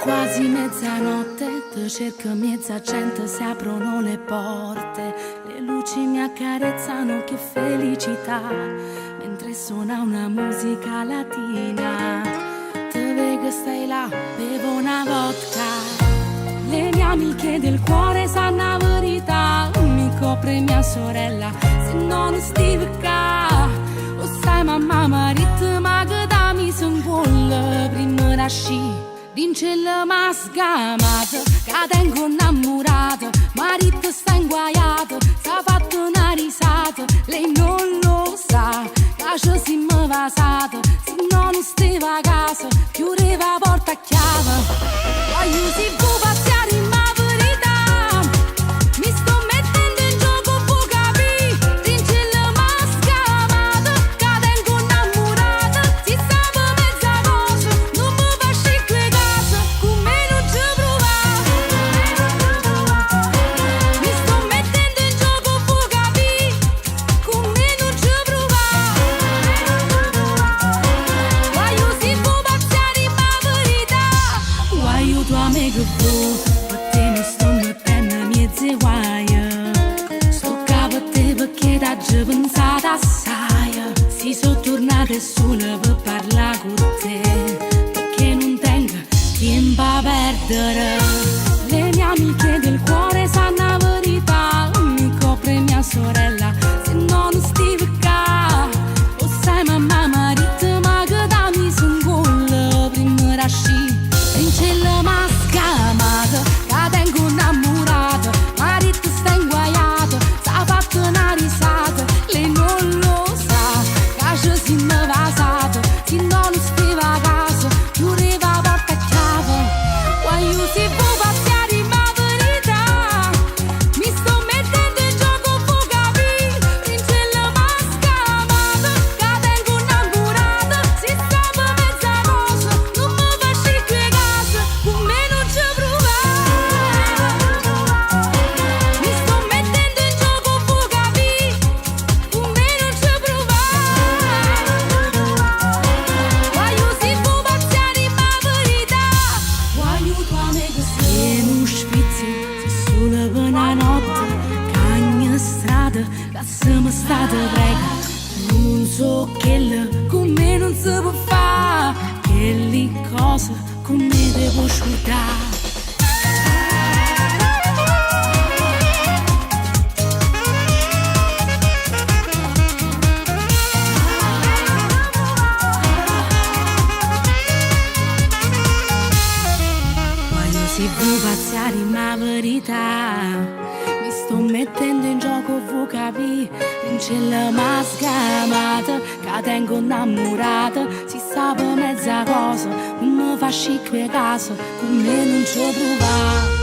quasi mezzanotte, ti cerco mezza gente, si aprono le porte, le luci mi accarezzano, che felicità, mentre suona una musica latina. Te vedo stai là, bevo una vodka, le mie amiche del cuore sanno la verità, mi copre mia sorella, se non stive qua, o sai mamma marito, ma che da mi son vuole prima nasci. Din cella m'ha sgamata, che tengo innamorata, marito sta inguaiato, s'ha fatto una risata, lei non lo sa, che si m'è vasata, se non stava a casa, chiudeva la porta a chiave. Voglio si può pazziare in ma verità, mi sto mettendo in gioco, può capire, din cella m'ha sgamata, che tengo innamorata, si stava mezza cosa, non mi fa scicco. Mi sto mettendo in gioco, può capire, con me non ci provare. Voglio si può pazziare in ma verità. Voglio tua amica fu, per te mi sto mettendo mezze guaia. Sto capo a te perché t'ha già pensato assai. Si sono tornate sole per parlare con te, perché non tengo tempo a perdere. Le mie amiche del cuore sanno la verità, mi copre mia sorella, se non stive qua, o sai mamma marito, ma che da mi son gol prima rasci. In cella m'ha scamata, che tengo innamorata, marito sta inguaiato, s'ha fatto una risata, lei non lo sa, che si m'è vasata, se non stava a casa, chiudeva la porta a chiave. Voglio si può pazziare in ma verità, mi sto mettendo in gioco, può capire, in cella m'ha scamata, che tengo innamorata, si stava mezza cosa, non mi fa scicco in casa, con me non ci provare. Mi sto mettendo in gioco, può capire, con me non ci provare. Voglio si può pazziare in ma verità. Voglio tua amica se non spizzi, se solo per una notte, cagna strada, che siamo state prega. Non so che con me non si può fare, che le cose con me devo scordare. Voglio si può pazziare ma verità, mi sto mettendo in gioco, vuoi capire, in cella m'ha scamata, che tengo innamorata, si sa per mezza cosa, non mi fa scicco in casa, con me non ci provare.